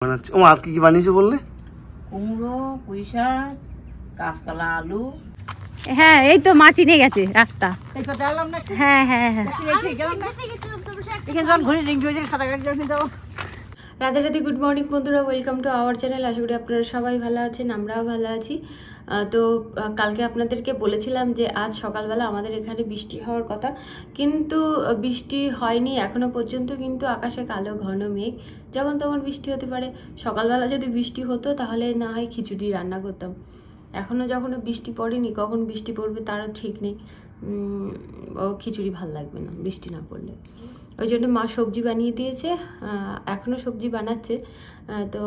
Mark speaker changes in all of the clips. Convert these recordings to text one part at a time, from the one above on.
Speaker 1: বানাচ্ছে। ও আর কি বানিয়েছে বললে?
Speaker 2: কুমড়ো, পুঁই শাক, কাঁচকলা, আলু।
Speaker 3: হ্যাঁ এই তো মাছ নিয়ে গেছে রাস্তা। হ্যাঁ হ্যাঁ হ্যাঁ রাধে রাধে, গুড মর্নিং বন্ধুরা, ওয়েলকাম টু আওয়ার চ্যানেল। আশা করি আপনারা সবাই ভালো আছেন, আমরাও ভালো আছি। তো কালকে আপনাদেরকে বলেছিলাম যে আজ সকালবেলা আমাদের এখানে বৃষ্টি হওয়ার কথা, কিন্তু বৃষ্টি হয়নি এখনো পর্যন্ত। কিন্তু আকাশে কালো ঘন মেঘ, যখন তখন বৃষ্টি হতে পারে। সকালবেলা যদি বৃষ্টি হতো তাহলে না হয় খিচুড়ি রান্না করতাম। এখনও যখন বৃষ্টি পড়েনি, কখন বৃষ্টি পড়বে তারও ঠিক নেই। ও খিচুড়ি ভাল লাগবে না বৃষ্টি না পড়লে। ওই জন্য মা সবজি বানিয়ে দিয়েছে, এখনও সবজি বানাচ্ছে। তো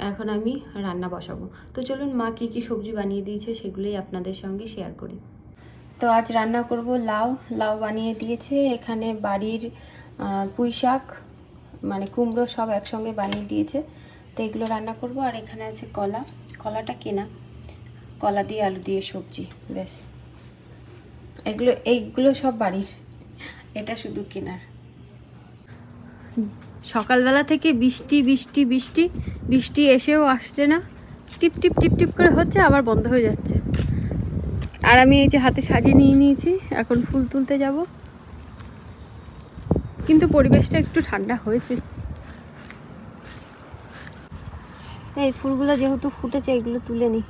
Speaker 3: এখন আমি রান্না বসাবো। তো চলুন মা কী কী সবজি বানিয়ে দিয়েছে সেগুলোই আপনাদের সঙ্গে শেয়ার করি। তো আজ রান্না করব লাউ বানিয়ে দিয়েছে। এখানে বাড়ির পুঁই শাক মানে কুমড়ো সব একসঙ্গে বানিয়ে দিয়েছে, তো এগুলো রান্না করব। আর এখানে আছে কলাটা কেনা, কলা দিয়ে আলু দিয়ে সবজি, ব্যাস। এইগুলো সব বাড়ির, এটা শুধু কেনার। সকালবেলা থেকে বৃষ্টি বৃষ্টি বৃষ্টি বৃষ্টি এসেও আসছে না, টিপ টিপ টিপ টিপ করে হচ্ছে, আবার বন্ধ হয়ে যাচ্ছে। আর আমি এই যে হাতে সাজিয়ে নিয়ে নিয়েছি, এখন ফুল তুলতে যাব। কিন্তু পরিবেশটা একটু ঠান্ডা হয়েছে। এই ফুলগুলো যেহেতু ফুটেছে, এগুলো তুলে নিই।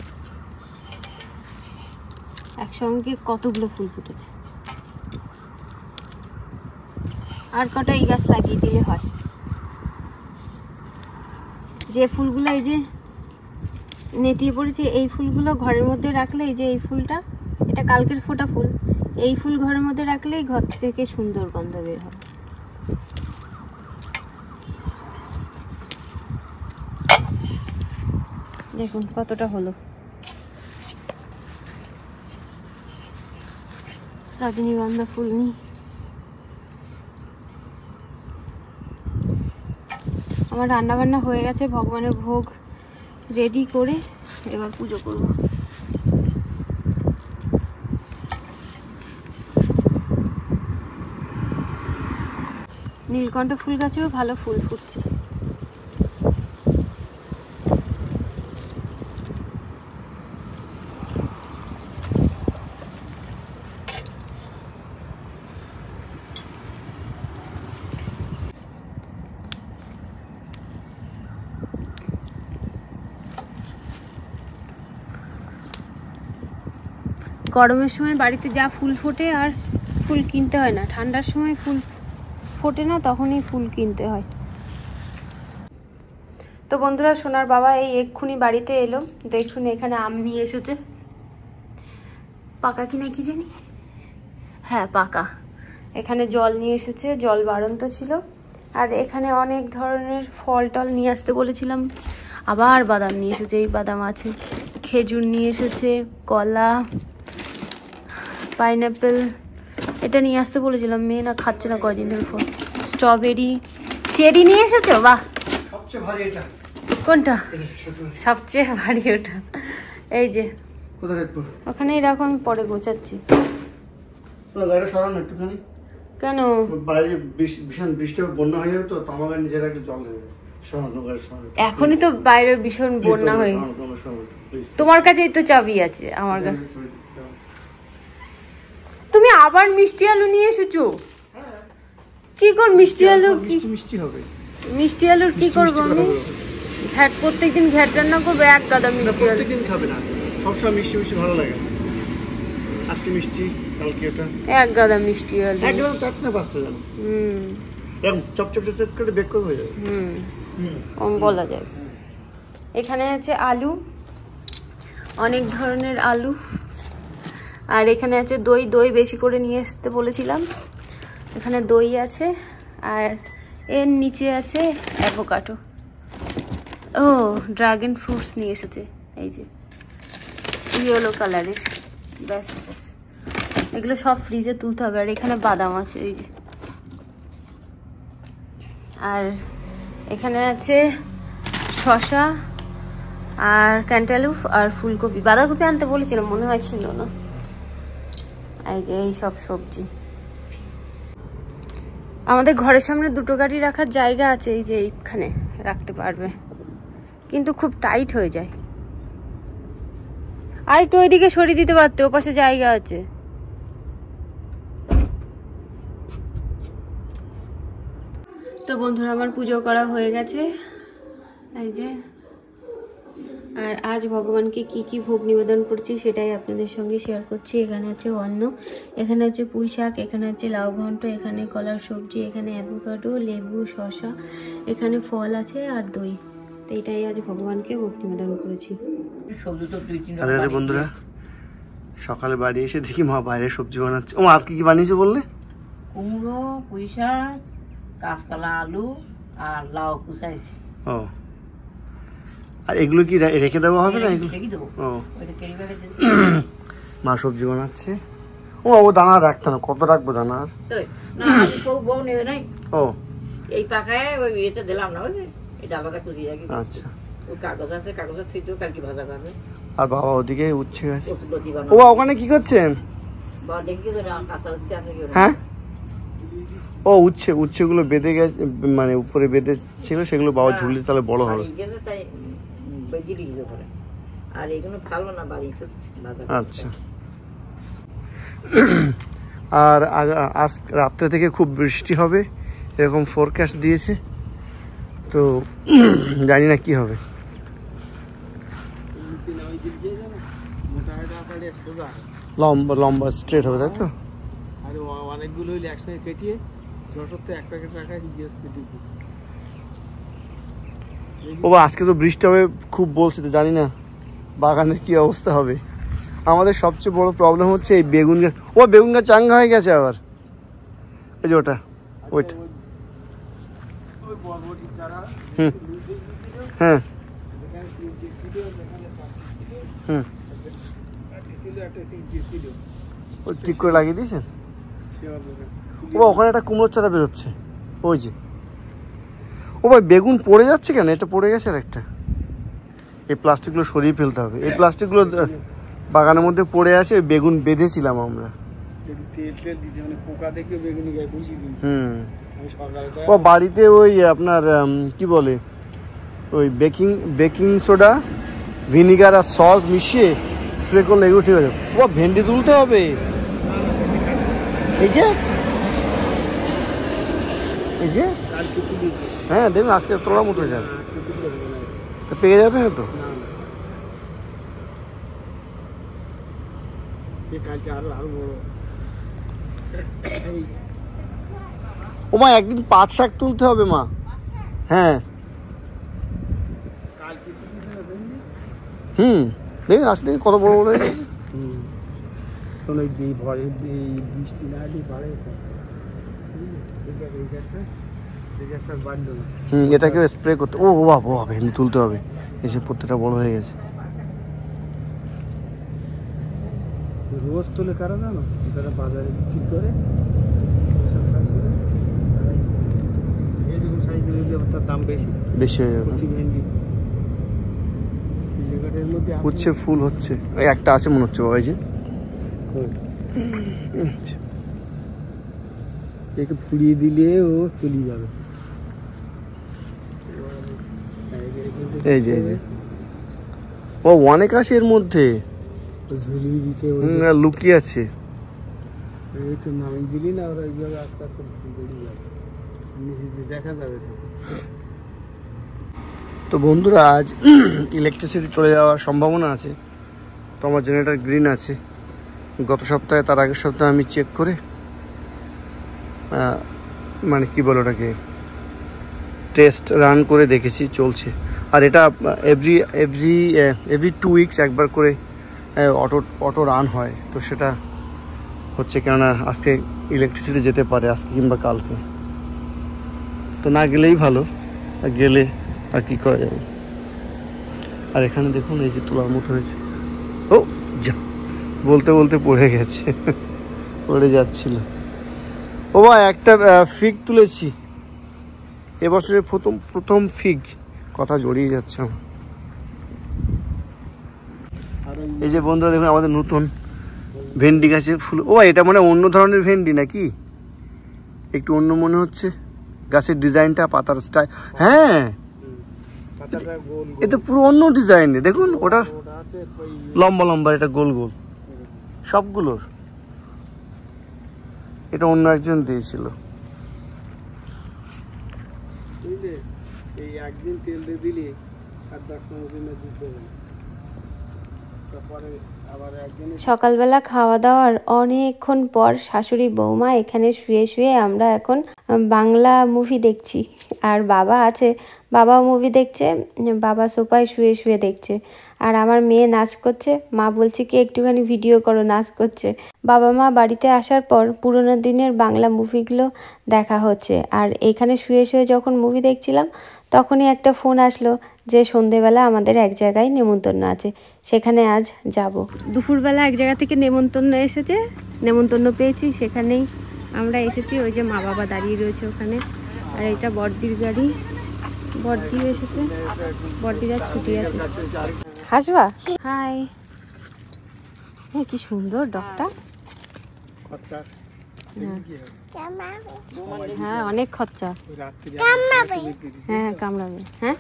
Speaker 3: একসঙ্গে কতগুলো ফুল ফুটেছে, আর কটা এই গাছ লাগিয়ে দিলে হয়। যে ফুলগুলো এই যে নেতিয়ে পড়েছে, এই ফুলগুলো ঘরের মধ্যে রাখলে, এই যে এই ফুলটা, এটা কালকের ফোটা ফুল, এই ফুল ঘরের মধ্যে রাখলেই ঘর থেকে সুন্দর গন্ধ বের হয়। দেখুন কতটা হলো। রজনীগন্ধা ফুল নিই। আমার রান্না বান্না হয়ে গেছে, ভগবানের ভোগ রেডি করে এবার পুজো করব। নীলকণ্ঠ ফুল গাছেও ভালো ফুল ফুটছে। গরমের সময় বাড়িতে যা ফুল ফোটে আর ফুল কিনতে হয় না, ঠান্ডার সময় ফুল ফোটে না, তখনই ফুল কিনতে হয়। তো বন্ধুরা, সোনার বাবা এই এক্ষুনি বাড়িতে এলো। দেখুন এখানে আম নিয়ে এসেছে, পাকা কিনা কি জানি, হ্যাঁ পাকা। এখানে জল নিয়ে এসেছে, জল বাড়ন্ত ছিল। আর এখানে অনেক ধরনের ফল টল নিয়ে আসতে বলেছিলাম, আবার বাদাম নিয়ে এসেছে, এই বাদাম আছে। খেজুর নিয়ে এসেছে, কলা, পাইনঅ্যাপেল, এটা নিয়ে আসতে বলেছিলাম, মেয়ে না খাচ্ছে না কদিন ধরে ফল। স্ট্রবেরি, চেরি নিয়ে এসেছো, বাহ।
Speaker 1: সবচেয়ে ভারী এটা
Speaker 3: কোনটা? সবচেয়ে ভারী ওটা। এই যে
Speaker 1: কোথায় রাখবো?
Speaker 3: ওখানে রাখো, আমি পরে গোছাচ্ছি।
Speaker 1: গাড়িটা সরানো একটুখানি।
Speaker 3: কেন?
Speaker 1: বাইরে ভীষণ বৃষ্টি বন্যা হয়ে যাবে, তো তোমাদের নিজেরা একটু জল দেবে।
Speaker 3: এখনই তো বাইরে ভীষণ বন্যা হয়ে, তোমার কাছেই তো চাবি আছে আমার কাছে। তুমি আবার মিষ্টি আলু নিয়ে এসেছো? কি কর মিষ্টি আলু? কি
Speaker 1: মিষ্টি হবে? মিষ্টি
Speaker 3: আলুর কি করবো আমি? ঘ্যাট প্রত্যেকদিন ঘ্যাট রান্না করবো, এক গাদা মিষ্টি আলু।
Speaker 1: প্রত্যেকদিন খাবে না, সবসময় মিষ্টি মিষ্টি ভালো লাগে। আজকে মিষ্টি, কালকে এটা,
Speaker 3: এক গাদা মিষ্টি আলু,
Speaker 1: একদম 4 না 5টা জানো। এরকম চপ চপ চপ করে বেক করে হয়ে যাবে।
Speaker 3: বলা যায়। এখানে আছে আলু, অনেক ধরনের আলু। আর এখানে আছে দই বেশি করে নিয়ে আসতে বলেছিলাম, এখানে দই আছে। আর এর নিচে আছে অ্যাভোকাডো, ও ড্রাগন ফ্রুটস নিয়ে এসেছে, এই যে ইয়েলো কালারের, ব্যাস। এগুলো সব ফ্রিজে তুলতে হবে। আর এখানে বাদাম আছে, এই যে। আর এখানে আছে শসা আর ক্যান্টালুপ আর ফুলকপি। বাঁধাকপি আনতে বলেছিলাম, মনে হয় ছিল না। এই যে এই সব সবজি। আমাদের ঘরের সামনে দুটো গাড়ি রাখার জায়গা আছে, এই যে এইখানে রাখতে পারবে। কিন্তু খুব টাইট হয়ে যায়। আর একটু ওইদিকে সরিয়ে দিতে পারতে, ও পাশে জায়গা আছে। তো বন্ধুরা আমার পুজো করা হয়ে গেছে, এই যে। আর আজ ভগবানকে কি কি ভোগ নিবেদন করছি সেটাই আপনাদের সঙ্গে শেয়ার করছি। এখানে আছে অন্ন, এখানে আছে পুঁই শাক, এখানে আছে লাউ ঘন্ট, এখানে কলার সবজি, এখানে অ্যাভোকাডো, লেবু, শসা, এখানে ফল আছে আর দই। তো এটাই আজ ভগবানকে ভোগ নিবেদন করেছি।
Speaker 1: বন্ধুরা সকালে বাড়ি এসে দেখি মা বাইরে সবজি বানাচ্ছে। ও আর কি কি বানিয়েছে বললে?
Speaker 2: কুমড়ো, পুঁই শাক, কাঁচকলা, আলু আর লাউ কুচাইছি।
Speaker 1: ও, আর এগুলো কি রেখে দেওয়া হবে না? ও, মা সবজি বানাচ্ছে। ও ও দানা রাখতে না, কত রাখবো দানা? আর ও
Speaker 2: এই পাকায় ওই ইয়েতে দিলাম না, এই ডালাটা কুড়িয়ে রাখি।
Speaker 1: আচ্ছা,
Speaker 2: ওই কাগজ আছে, কাগজের থেকে কালকে ভাজা পাবে।
Speaker 1: আর বাবা ওদিকে উচ্ছে গেছে। ও ওখানে কি করছেন? হ্যাঁ, ও উচ্ছে, উচ্ছেগুলো বেঁধে গেছে, মানে উপরে বেঁধে ছিল, সেগুলো বাবা ঝুলি তাহলে বড় হবে। আচ্ছা, আর আজ রাত্রে থেকে খুব বৃষ্টি হবে এরকম ফোরকাস্ট দিয়েছে, তো জানি না কি হবে। লম্বা লম্বা স্ট্রেট হবে, তাই তো? অনেকগুলো একসঙ্গে কেটিয়ে এক প্যাকেট রাখা। ও আজকে তো বৃষ্টি হবে খুব বলছে, তো জানি না বাগানের কি অবস্থা হবে। আমাদের সবচেয়ে বড় প্রবলেম হচ্ছে এই বেগুন গাছ। ও বেগুন গাছ চাঙ্গা হয়ে গেছে আবার, এই যে ওটা, ওইটা। হুম, হ্যাঁ, হুম, ঠিক করে লাগিয়ে দিয়েছেন। ও ওখানে একটা কুমড়োর চারা বেরোচ্ছে, ওই যে। ও ভাই বেগুন পড়ে যাচ্ছে কেন? এটা পড়ে গেছে আর একটা। এই প্লাস্টিকগুলো সরিয়ে ফেলতে হবে। এই প্লাস্টিকগুলো বাগানের মধ্যে পড়ে আছে, বেগুন বেঁধেছিলাম আমরা। হুম, ও বাড়িতে ওই আপনার কি বলে, ওই বেকিং সোডা, ভিনিগার আর সল্ট মিশিয়ে স্প্রে করলে এগুলো ঠিক আছে। ও ভেন্ডি তুলতে হবে, এই যে, এই যে। হ্যাঁ দেখুন আজকে তোলার মতো হয়ে যাবে, তো পেয়ে যাবে না তো। ও মা একদিন পাট শাক তুলতে হবে মা। হ্যাঁ, হুম, দেখুন আজকে কত বড় বড় হয়ে গেছে। বৃষ্টি না বাড়ে, এটাকে স্প্রে করতে। ও বাবা, ভেন্ডি তুলতে হবে, এসে প্রত্যেকটা বড় হয়ে গেছে। রোজ তুলে কারা জানো, যারা বাজারে বিক্রি করে এইরকম সাইজের হইলে তার দাম বেশি হয়ে যাবে। ভেন্ডি উচ্ছে ফুল হচ্ছে, একটা আছে মনে হচ্ছে বাবা, এই যে একে ফুলিয়ে দিলে ও চলে যাবে। এই যে, এই যে, ও অনেক আছে এর মধ্যে, ঝুলিয়ে দিতে লুকিয়ে আছে। একটু নামিয়ে দিলি না, ওরা এইভাবে আস্তে আস্তে বেরিয়ে যাবে, নিচে দেখা যাবে। তো বন্ধুরা আজ ইলেকট্রিসিটি চলে যাওয়ার সম্ভাবনা আছে, তো আমার জেনারেটর গ্রিন আছে। গত সপ্তাহে, তার আগের সপ্তাহে আমি চেক করে মানে কি বলে ওটাকে, টেস্ট রান করে দেখেছি, চলছে। আর এটা এভরি 2 উইকস একবার করে অটো রান হয়। তো সেটা হচ্ছে, কেননা আজকে ইলেকট্রিসিটি যেতে পারে, আজকে কিংবা কালকে। তো না গেলেই ভালো, গেলে আর কি করা যাবে। আর এখানে দেখুন এই যে তোলার মতো হয়েছে। ও যা, বলতে বলতে পড়ে গেছে, পড়ে যাচ্ছিল। ও ভাই একটা ফিগ তুলেছি, এবছরের প্রথম ফিগ, কথা জড়িয়ে যাচ্ছে আমার। এই যে বন্ধুরা দেখুন আমাদের নতুন ভেন্ডি গাছে ফুল। ও এটা মানে অন্য ধরনের ভেন্ডি নাকি, একটু অন্য মনে হচ্ছে গাছের ডিজাইনটা, পাতার স্টাইল। হ্যাঁ এ তো পুরো অন্য ডিজাইন, দেখুন ওটা লম্বা লম্বা, এটা গোল গোল সবগুলোর। এটা অন্য একজন দিয়েছিল। এই একদিন তেল দিয়ে দিলি আর 10-15 দিনে দিতে হবে, তারপরে আবার একদিন।
Speaker 3: সকালবেলা খাওয়া দাওয়ার অনেকক্ষণ পর শাশুড়ি বৌমা এখানে শুয়ে শুয়ে আমরা এখন বাংলা মুভি দেখছি। আর বাবা আছে, বাবাও মুভি দেখছে, বাবা সোফায় শুয়ে শুয়ে দেখছে। আর আমার মেয়ে নাচ করছে, মা বলছে কি একটুখানি ভিডিও করো, নাচ করছে। বাবা মা বাড়িতে আসার পর পুরোনো দিনের বাংলা মুভিগুলো দেখা হচ্ছে। আর এখানে শুয়ে শুয়ে যখন মুভি দেখছিলাম তখনই একটা ফোন আসলো যে সন্ধেবেলা আমাদের এক জায়গায় নেমন্তন্ন আছে, সেখানে আজ যাব। দুপুরবেলা এক জায়গা থেকে নেমন্তন্ন এসেছে, নেমন্তন্ন পেয়েছি, সেখানেই আমরা এসেছি। ওই যে মা বাবা দাঁড়িয়ে রয়েছে ওখানে। আর এটা বড়দির গাড়ি, বড়দিও এসেছে, বড়দির আর ছুটি আছে। হাসবা? হাই। হ্যাঁ, কি সুন্দর ডগটা। হ্যাঁ, অনেক খরচা। হ্যাঁ, কামড়াবে। হ্যাঁ,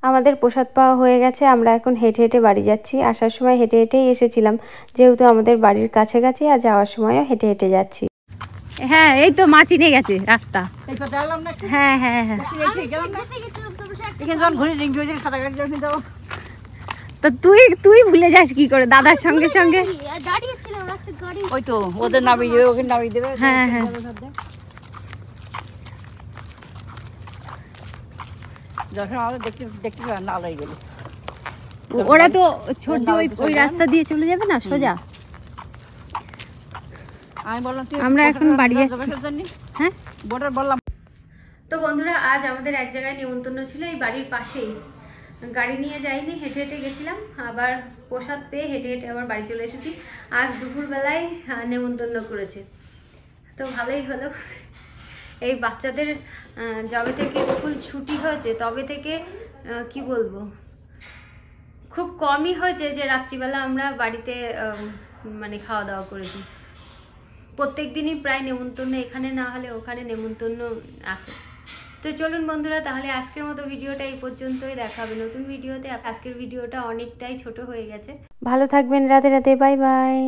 Speaker 3: আমাদের প্রসাদ পাওয়া হয়ে গেছে। আমরা এখন হেঁটে হেঁটে বাড়ি যাচ্ছি। আসার সময় হেঁটে হেঁটেই এসেছিলাম, যেহেতু আমাদের বাড়ির কাছাকাছি, আর যাওয়ার সময়ও হেঁটে হেঁটে যাচ্ছি। হ্যাঁ, এই তো মা চিনে গেছে রাস্তা। হ্যাঁ হ্যাঁ হ্যাঁ, তো তুই ভুলে যাস কি করে দাদার সঙ্গে সঙ্গে?
Speaker 2: ওই তো ওদের নামিয়ে দেবে, ওকে নামিয়ে দেবে।
Speaker 3: হ্যাঁ হ্যাঁ,
Speaker 2: যখন আমাদের দেখতে না লাই গেল,
Speaker 3: ওরা তো ছোট ওই রাস্তা দিয়ে চলে যাবে না সোজা।
Speaker 2: আমি বললাম
Speaker 3: আমরা এখন বাড়ি যাচ্ছি। হ্যাঁ,
Speaker 2: বোটার বললাম।
Speaker 3: তো বন্ধুরা, আজ আমাদের এক জায়গায় নেমন্তন্ন ছিল, এই বাড়ির পাশেই। গাড়ি নিয়ে যাইনি, হেঁটে হেঁটে গেছিলাম। আবার প্রসাদ পেয়ে হেঁটে হেঁটে আবার বাড়ি চলে এসেছি। আজ দুপুরবেলায় নেমন্তন্ন করেছে, তো ভালোই হলো। এই বাচ্চাদের যবে থেকে স্কুল ছুটি হয়েছে তবে থেকে কি বলবো, খুব কমই হয়েছে যে রাত্রিবেলা আমরা বাড়িতে মানে খাওয়া দাওয়া করেছি। প্রত্যেক দিনই প্রায় নেমন্তন্ন, এখানে না হলে ওখানে নেমন্তন্ন আছে। তো চলুন বন্ধুরা, তাহলে আজকের মতো ভিডিওটা এই পর্যন্তই। দেখা হবে নতুন ভিডিওতে। আজকের ভিডিওটা অনেকটাই ছোট হয়ে গেছে। ভালো থাকবেন, রাধে রাধে, বাই বাই।